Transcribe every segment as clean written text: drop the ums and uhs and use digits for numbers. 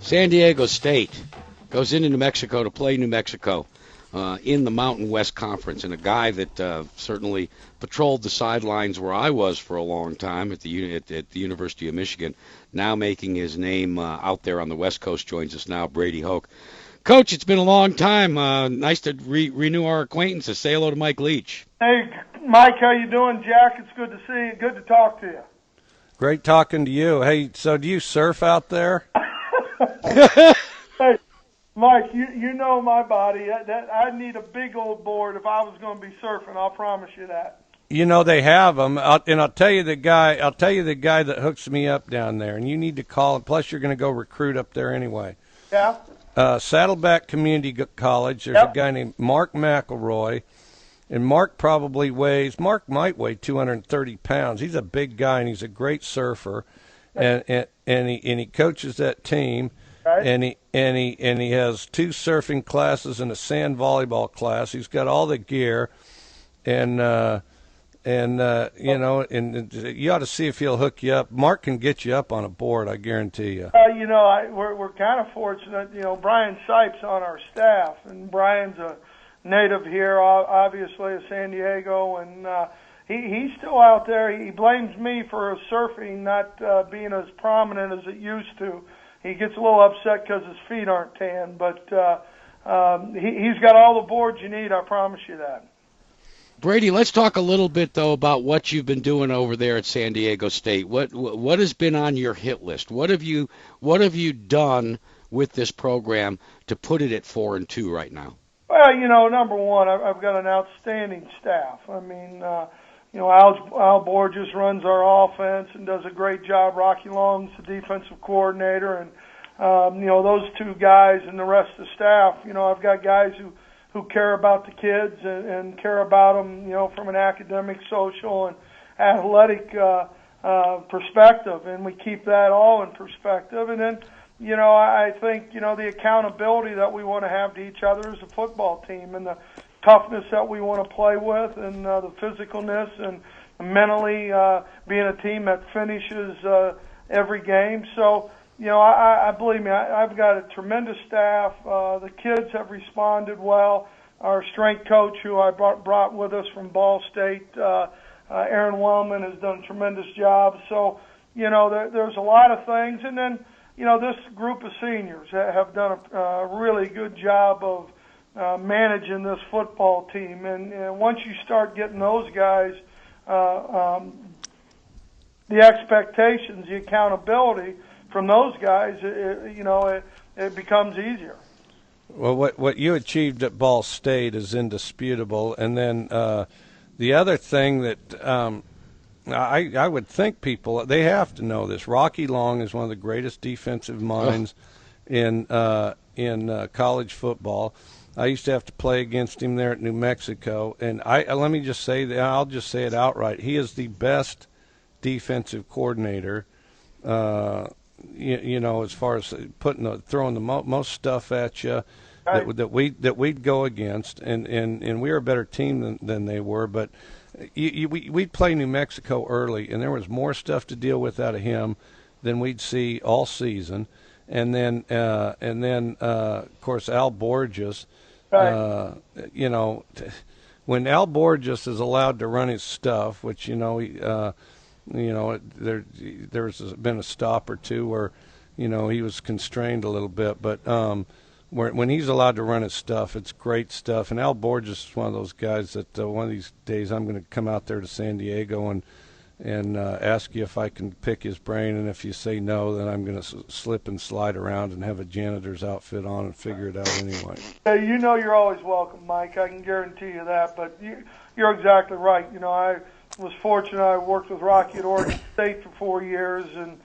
San Diego State goes into New Mexico to play New Mexico in the Mountain West Conference, and a guy that certainly patrolled the sidelines where I was for a long time at the University of Michigan, now making his name out there on the West Coast, joins us now, Brady Hoke. Coach, it's been a long time. Nice to renew our acquaintances. Say hello to Mike Leach. Hey, Mike, how you doing? Jack, it's good to see you. Good to talk to you. Great talking to you. Hey, so do you surf out there? Hey, Mike, you know my body. I'd need a big old board if I was going to be surfing. I'll promise you that. You know they have them, and I'll tell you the guy that hooks me up down there, and you need to call him. Plus, you're going to go recruit up there anyway. Yeah. Saddleback Community College. There's a guy named Mark McElroy, and Mark might weigh 230 pounds. He's a big guy, and he's a great surfer, and he coaches that team. Right. And he has 2 surfing classes and a sand volleyball class. He's got all the gear, and you know, and you ought to see if he'll hook you up. Mark can get you up on a board, I guarantee you. You know, we're kind of fortunate. You know, Brian Sipes on our staff, and Brian's a native here, obviously of San Diego, and he's still out there. He blames me for surfing not being as prominent as it used to. He gets a little upset because his feet aren't tan, but he's got all the boards you need, I promise you that. Brady, let's talk a little bit, though, about what you've been doing over there at San Diego State. What has been on your hit list? What have you done with this program to put it at 4-2 right now? Well, you know, number one, I've got an outstanding staff. I mean, you know, Al Borges runs our offense and does a great job. Rocky Long's the defensive coordinator, and you know, those 2 guys and the rest of the staff. You know, I've got guys who care about the kids and care about them, you know, from an academic, social, and athletic perspective, and we keep that all in perspective. And then, you know, I think, you know, the accountability that we want to have to each other as a football team, and the toughness that we want to play with, and the physicalness, and mentally being a team that finishes every game. So, you know, I believe me, I've got a tremendous staff. The kids have responded well. Our strength coach, who I brought with us from Ball State, Aaron Wellman, has done a tremendous job. So, you know, there's a lot of things. And then, you know, this group of seniors have done a really good job of managing this football team. And once you start getting those guys, the expectations, the accountability from those guys, it becomes easier. Well, what you achieved at Ball State is indisputable. And then the other thing that I would think people, they have to know this. Rocky Long is one of the greatest defensive minds in college football. I used to have to play against him there at New Mexico, and let me just say that I'll just say it outright. He is the best defensive coordinator. You know, as far as throwing the most stuff at you that we'd go against, and we were a better team than they were. But we'd play New Mexico early, and there was more stuff to deal with out of him than we'd see all season. And then of course, Al Borges. Right. You know, when Al Borges is allowed to run his stuff, which there's been a stop or two where, you know, he was constrained a little bit, but when he's allowed to run his stuff, it's great stuff. And Al Borges is one of those guys that one of these days I'm going to come out there to San Diego and ask you if I can pick his brain, and if you say no, then I'm going to slip and slide around and have a janitor's outfit on and figure it out anyway. You know, you're always welcome, Mike. I can guarantee you that. But you're exactly right. You know, I was fortunate. I worked with Rocky at Oregon State for 4 years, and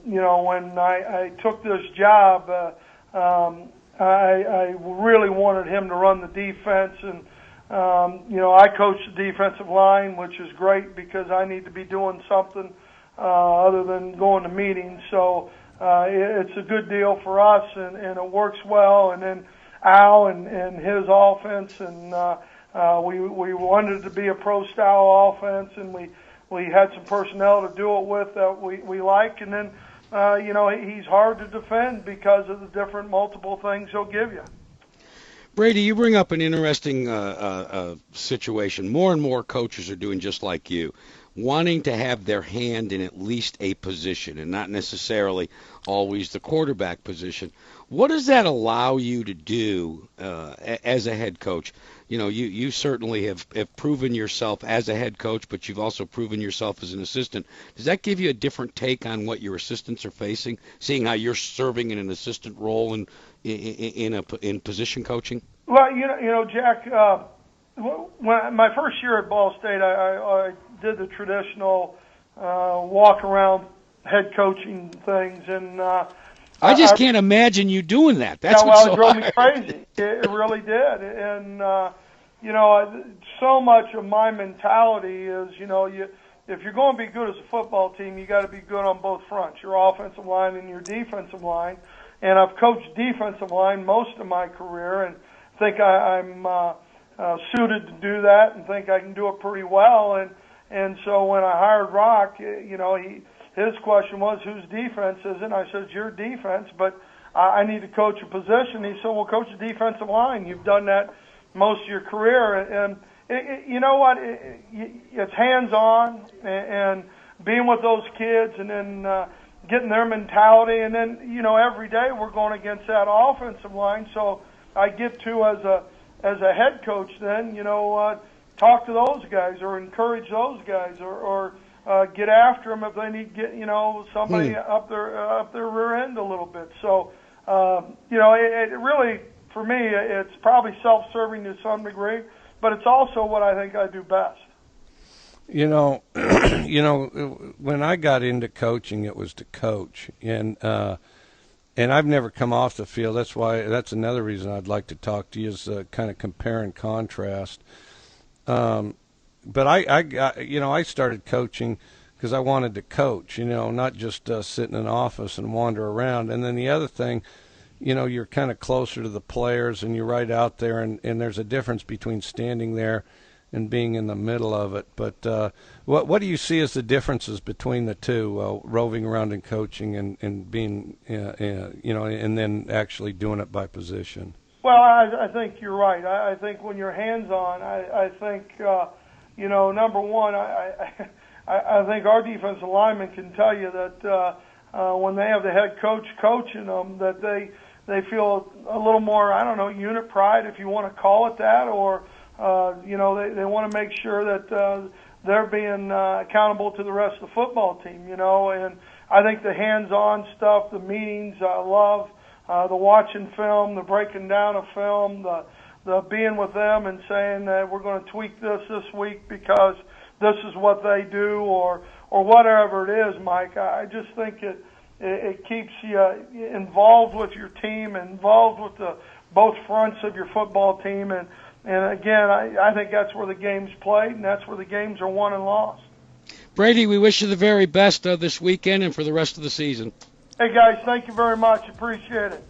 you know, when I took this job, I really wanted him to run the defense, and you know, I coach the defensive line, which is great because I need to be doing something other than going to meetings. So it's a good deal for us, and it works well. And then Al and his offense, and we wanted it to be a pro-style offense, and we had some personnel to do it with that we like. And then, he's hard to defend because of the different multiple things he'll give you. Brady, you bring up an interesting situation. More and more coaches are doing just like you, wanting to have their hand in at least a position and not necessarily always the quarterback position. What does that allow you to do as a head coach? You certainly have proven yourself as a head coach, but you've also proven yourself as an assistant. Does that give you a different take on what your assistants are facing, seeing how you're serving in an assistant role in position coaching? Well, Jack, when my first year at Ball State, I did the traditional walk around head coaching things, and I just can't imagine you doing that. That's what's so it drove hard. me crazy. It really did, and so much of my mentality is, if you're going to be good as a football team, you got to be good on both fronts, your offensive line and your defensive line. And I've coached defensive line most of my career, and think I'm suited to do that, and think I can do it pretty well. And so when I hired Rock, his question was, whose defense is it? And I said, it's your defense, but I need to coach a position. He said, well, coach the defensive line. You've done that most of your career. And you know what? It's hands-on and being with those kids, and then getting their mentality. And then, every day we're going against that offensive line. So I get to, as a head coach then, talk to those guys or encourage those guys or get after them if they need to get, somebody up their rear end a little bit. So, it really, for me, it's probably self-serving to some degree, but it's also what I think I do best. When I got into coaching, it was to coach, and I've never come off the field. That's another reason I'd like to talk to you is kind of compare and contrast. But I started coaching because I wanted to coach, not just sit in an office and wander around. And then the other thing, you're kind of closer to the players and you're right out there, and there's a difference between standing there and being in the middle of it. But what do you see as the differences between the two, roving around and coaching and being, and then actually doing it by position? Well, I think you're right. I think when you're hands-on, I think, number one, I think our defensive linemen can tell you that when they have the head coach coaching them, that they feel a little more, unit pride, if you want to call it that, or they want to make sure that they're being accountable to the rest of the football team, and I think the hands-on stuff, the meetings, I love the watching film, the breaking down of film, the being with them and saying that we're going to tweak this week because this is what they do, or whatever it is, Mike. I just think it keeps you involved with your team, involved with both fronts of your football team, and again, I think that's where the game's played, and that's where the games are won and lost. Brady, we wish you the very best this weekend and for the rest of the season. Hey, guys, thank you very much. Appreciate it.